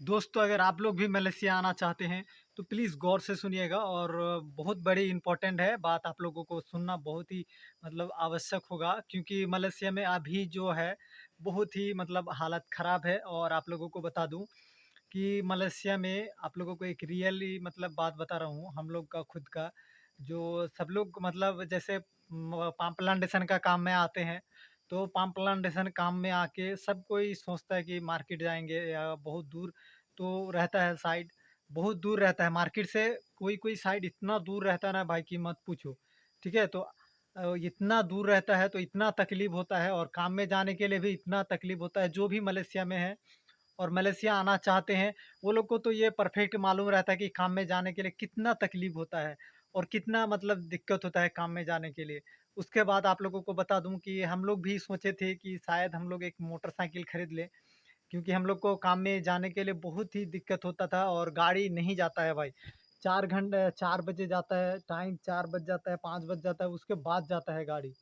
दोस्तों अगर आप लोग भी मलेशिया आना चाहते हैं तो प्लीज़ गौर से सुनिएगा और बहुत बड़ी इम्पोर्टेंट है बात आप लोगों को सुनना बहुत ही मतलब आवश्यक होगा क्योंकि मलेशिया में अभी जो है बहुत ही मतलब हालत ख़राब है और आप लोगों को बता दूं कि मलेशिया में आप लोगों को एक रियली मतलब बात बता रहा हूँ हम लोग का खुद का जो सब लोग मतलब जैसे पाम प्लांटेशन का काम में आते हैं तो पाम प्लांटेशन काम में आके सब कोई सोचता है कि मार्केट जाएंगे या बहुत दूर तो रहता है साइड बहुत दूर रहता है मार्केट से कोई कोई साइड इतना दूर रहता है ना भाई कि मत पूछो। ठीक है तो इतना दूर रहता है तो इतना तकलीफ होता है और काम में जाने के लिए भी इतना तकलीफ होता है जो भी मलेशिया में है और मलेशिया आना चाहते हैं, वो लोग को तो ये परफेक्ट मालूम रहता है कि काम में जाने के लिए कितना तकलीफ होता है और कितना मतलब दिक्कत होता है काम में जाने के लिए। उसके बाद आप लोगों को बता दूँ कि हम लोग भी सोचे थे कि शायद हम लोग एक मोटरसाइकिल खरीद लें, क्योंकि हम लोग को काम में जाने के लिए बहुत ही दिक्कत होता था और गाड़ी नहीं जाता है भाई। 4 बजे जाता है, टाइम 4 बज जाता है, 5 बज जाता है, उसके बाद जाता है गाड़ी।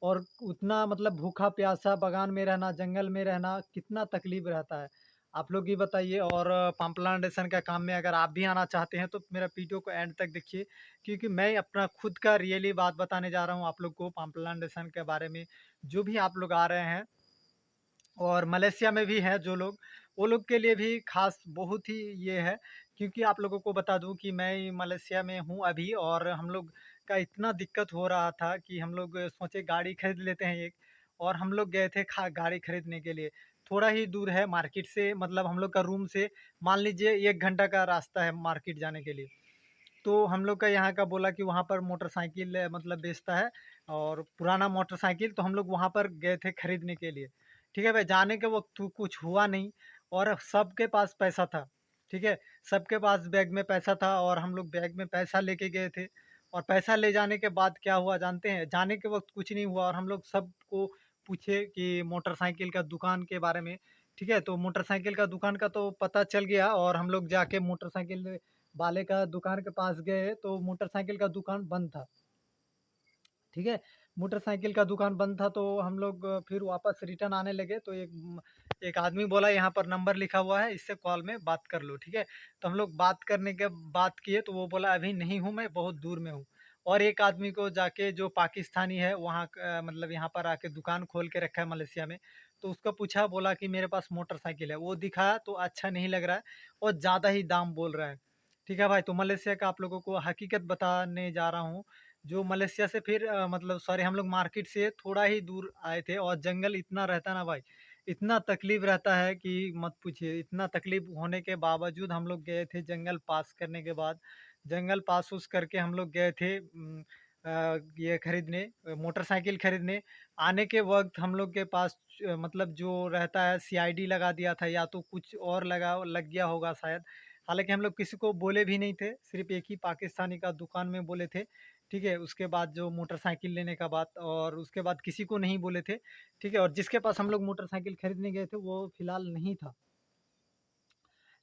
और उतना मतलब भूखा प्यासा बगान में रहना, जंगल में रहना कितना तकलीफ रहता है। आप लोग ही बताइए और पंप प्लांटेशन का काम में अगर आप भी आना चाहते हैं तो मेरा वीडियो को एंड तक देखिए क्योंकि मैं अपना खुद का रियली बात बताने जा रहा हूँ आप लोग को पंप प्लांटेशन के बारे में। जो भी आप लोग आ रहे हैं और मलेशिया में भी हैं जो लोग, वो लोग के लिए भी ख़ास बहुत ही ये है क्योंकि आप लोगों को बता दूँ कि मैं मलेशिया में हूँ अभी और हम लोग का इतना दिक्कत हो रहा था कि हम लोग सोचे गाड़ी खरीद लेते हैं एक और हम लोग गए थे खा गाड़ी खरीदने के लिए। थोड़ा ही दूर है मार्केट से मतलब हम लोग का रूम से मान लीजिए 1 घंटा का रास्ता है मार्केट जाने के लिए। तो हम लोग का यहाँ का बोला कि वहाँ पर मोटरसाइकिल मतलब बेचता है और पुराना मोटरसाइकिल तो हम लोग वहाँ पर गए थे खरीदने के लिए। ठीक है भाई, जाने के वक़्त तो कुछ हुआ नहीं और सबके पास पैसा था। ठीक है? सबके पास बैग में पैसा था और हम लोग बैग में पैसा लेके गए थे और पैसा ले जाने के बाद क्या हुआ जानते हैं? जाने के वक़्त कुछ नहीं हुआ और हम लोग सबको पूछे कि मोटरसाइकिल का दुकान के बारे में। ठीक है? तो मोटरसाइकिल का दुकान का तो पता चल गया और हम लोग जाके मोटरसाइकिल वाले का दुकान के पास गए तो मोटरसाइकिल का दुकान बंद था। ठीक है? मोटरसाइकिल का दुकान बंद था तो हम लोग फिर वापस रिटर्न आने लगे तो एक आदमी बोला यहाँ पर नंबर लिखा हुआ है इससे कॉल में बात कर लो। ठीक है? तो हम लोग बात करने के बात किए तो वो बोला अभी नहीं हूँ मैं बहुत दूर में हूँ। और एक आदमी को जाके जो पाकिस्तानी है वहाँ मतलब यहाँ पर आके दुकान खोल के रखा है मलेशिया में। तो उसको पूछा बोला कि मेरे पास मोटरसाइकिल है। वो दिखाया तो अच्छा नहीं लग रहा है और ज़्यादा ही दाम बोल रहा है। ठीक है भाई, तो मलेशिया का आप लोगों को हकीकत बताने जा रहा हूँ। जो मलेशिया से फिर मतलब सॉरी हम लोग मार्केट से थोड़ा ही दूर आए थे और जंगल इतना रहता है ना भाई, इतना तकलीफ रहता है कि मत पूछिए। इतना तकलीफ होने के बावजूद हम लोग गए थे जंगल पास करने के बाद, जंगल पास उस करके हम लोग गए थे ये खरीदने मोटरसाइकिल खरीदने। आने के वक़्त हम लोग के पास मतलब जो रहता है सीआईडी लगा दिया था या तो कुछ और लग गया होगा शायद। हालाँकि हम लोग किसी को बोले भी नहीं थे, सिर्फ़ एक ही पाकिस्तानी का दुकान में बोले थे। ठीक है? उसके बाद जो मोटरसाइकिल लेने का बात और उसके बाद किसी को नहीं बोले थे। ठीक है? और जिसके पास हम लोग मोटरसाइकिल खरीदने गए थे वो फ़िलहाल नहीं था।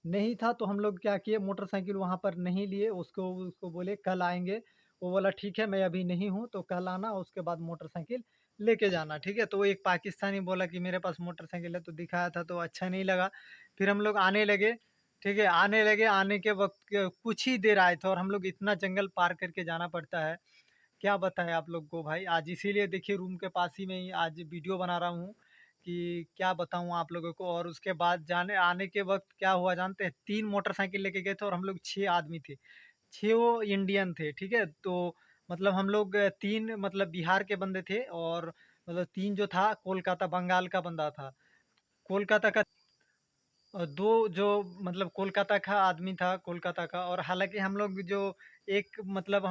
नहीं था तो हम लोग क्या किए मोटरसाइकिल वहाँ पर नहीं लिए, उसको उसको बोले कल आएँगे। वो बोला ठीक है मैं अभी नहीं हूँ तो कल आना उसके बाद मोटरसाइकिल लेके जाना। ठीक है? तो वो एक पाकिस्तानी बोला कि मेरे पास मोटरसाइकिल है तो दिखाया था तो अच्छा नहीं लगा। फिर हम लोग आने लगे। ठीक है? आने लगे, आने के वक़्त कुछ ही देर आए थे और हम लोग इतना जंगल पार करके जाना पड़ता है। क्या बताएँ आप लोग को भाई, आज इसीलिए देखिए रूम के पास ही में ही आज वीडियो बना रहा हूँ कि क्या बताऊँ आप लोगों को। और उसके बाद जाने आने के वक़्त क्या हुआ जानते हैं? 3 मोटरसाइकिल लेके गए थे और हम लोग 6 आदमी थे। 6 इंडियन थे, ठीक है? तो मतलब हम लोग 3 मतलब बिहार के बंदे थे और मतलब 3 जो था कोलकाता बंगाल का बंदा था। कोलकाता का 2 जो मतलब कोलकाता का आदमी था, कोलकाता का। और हालाँकि हम लोग जो एक मतलब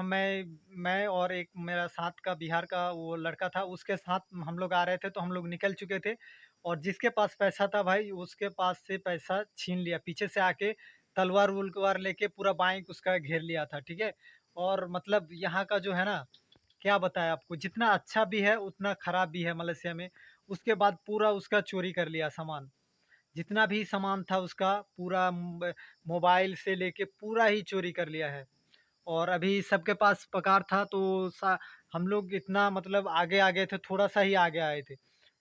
मैं और एक मेरा साथ का बिहार का वो लड़का था, उसके साथ हम लोग आ रहे थे, तो हम लोग निकल चुके थे और जिसके पास पैसा था भाई, उसके पास से पैसा छीन लिया। पीछे से आके तलवार-वलवार लेके पूरा बाइक उसका घेर लिया था, ठीक है? और मतलब यहाँ का जो है ना, क्या बताएँ आपको, जितना अच्छा भी है, उतना खराब भी है मलेशिया में। उसके बाद पूरा उसका चोरी कर लिया सामान। जितना भी सामान था उसका पूरा मोबाइल से लेके पूरा ही चोरी कर लिया है। और अभी सबके पास पगार था तो सा हम लोग इतना मतलब आगे आ गए थे, थोड़ा-सा ही आगे आए थे।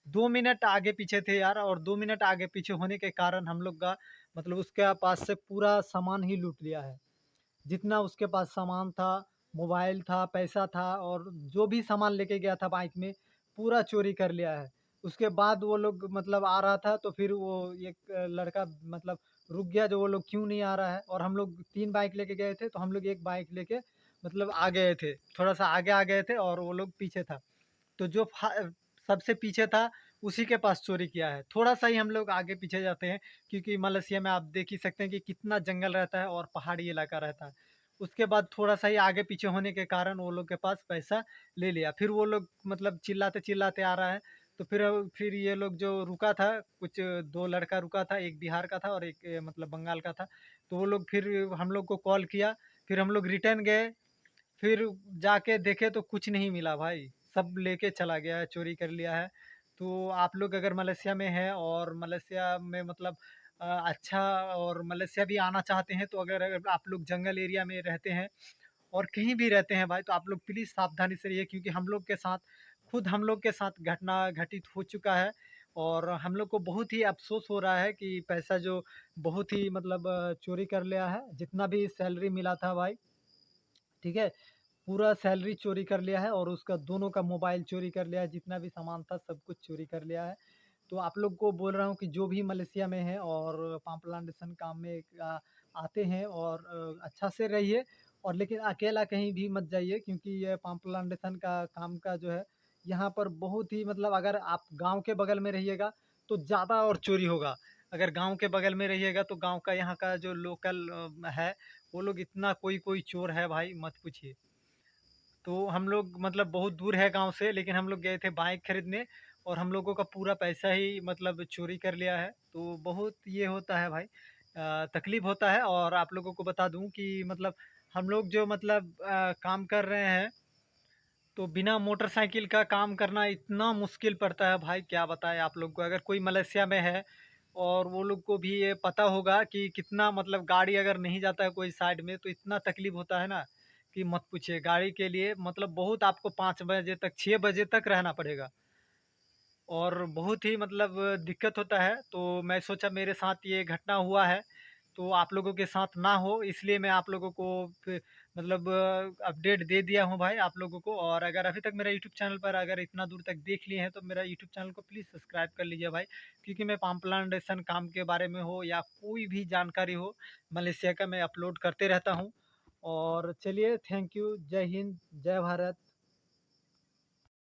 2 मिनट आगे-पीछे थे यार और 2 मिनट आगे-पीछे होने के कारण हम लोग का मतलब उसके पास से पूरा सामान ही लूट लिया है। जितना उसके पास सामान था, मोबाइल था, पैसा था और जो भी सामान लेके गया था बाइक में, पूरा चोरी कर लिया है। उसके बाद वो लोग मतलब आ रहा था तो फिर वो एक लड़का मतलब रुक गया जो वो लोग क्यों नहीं आ रहा है और हम लोग 3 बाइक लेके गए थे, तो हम लोग 1 बाइक लेके मतलब आ गए थे। थोड़ा-सा आगे आ गए थे और वो लोग पीछे था। तो जो सबसे पीछे था, उसी के पास चोरी किया है। थोड़ा-सा ही हम लोग आगे-पीछे जाते हैं, क्योंकि मलेशिया में आप देख ही सकते हैं कि कितना जंगल रहता है और पहाड़ी इलाका रहता है। उसके बाद थोड़ा-सा ही आगे-पीछे होने के कारण वो लोग के पास पैसा ले लिया। फिर वो लोग मतलब चिल्लाते-चिल्लाते आ रहा है, तो फिर ये लोग जो रुका था, कुछ 2 लड़का रुका था, एक बिहार का था और एक मतलब बंगाल का था। तो वो लोग फिर हम लोग को कॉल किया, फिर हम लोग रिटर्न गए, फिर जाके देखे तो कुछ नहीं मिला भाई, सब लेके चला गया है, चोरी कर लिया है। तो आप लोग अगर मलेशिया में हैं और मलेशिया में मतलब अच्छा और मलेशिया भी आना चाहते हैं, तो अगर अगर आप लोग जंगल एरिया में रहते हैं और कहीं भी रहते हैं भाई, तो आप लोग प्लीज़ सावधानी से रहिए, क्योंकि हम लोग के साथ घटना घटित हो चुका है और हम लोग को बहुत ही अफ़सोस हो रहा है कि पैसा जो बहुत ही मतलब चोरी कर लिया है। जितना भी सैलरी मिला था भाई, ठीक है? पूरा सैलरी चोरी कर लिया है और उसका दोनों का मोबाइल चोरी कर लिया है, जितना भी सामान था सब कुछ चोरी कर लिया है। तो आप लोग को बोल रहा हूँ कि जो भी मलेशिया में है और पाम काम में आते हैं और अच्छा से रहिए और लेकिन अकेला कहीं भी मत जाइए, क्योंकि ये पाम का काम का जो है, यहाँ पर बहुत ही मतलब अगर आप गाँव के बगल में रहिएगा तो ज़्यादा और चोरी होगा। अगर गाँव के बगल में रहिएगा तो गाँव का यहाँ का जो लोकल है, वो लोग इतना कोई-कोई चोर है भाई मत पूछिए। तो हम लोग मतलब बहुत दूर है गाँव से, लेकिन हम लोग गए थे बाइक खरीदने और हम लोगों का पूरा पैसा ही मतलब चोरी कर लिया है। तो बहुत ये होता है भाई, तकलीफ़ होता है और आप लोगों को बता दूँ कि मतलब हम लोग जो मतलब काम कर रहे हैं, तो बिना मोटरसाइकिल का काम करना इतना मुश्किल पड़ता है भाई, क्या बताएँ आप लोग को। अगर कोई मलेशिया में है और वो लोग को भी ये पता होगा कि कितना मतलब गाड़ी अगर नहीं जाता है कोई साइड में, तो इतना तकलीफ़ होता है ना कि मत पूछिए। गाड़ी के लिए मतलब बहुत आपको 5 बजे तक 6 बजे तक रहना पड़ेगा और बहुत ही मतलब दिक्कत होता है। तो मैं सोचा मेरे साथ ये घटना हुआ है, तो आप लोगों के साथ ना हो, इसलिए मैं आप लोगों को मतलब अपडेट दे दिया हूँ भाई आप लोगों को। और अगर अभी तक मेरा यूट्यूब चैनल पर अगर इतना दूर तक देख लिए हैं, तो मेरा यूट्यूब चैनल को प्लीज़ सब्सक्राइब कर लीजिए भाई, क्योंकि मैं पाम प्लांटेशन काम के बारे में हो या कोई भी जानकारी हो मलेशिया का, मैं अपलोड करते रहता हूँ। और चलिए, थैंक यू, जय हिंद, जय भारत।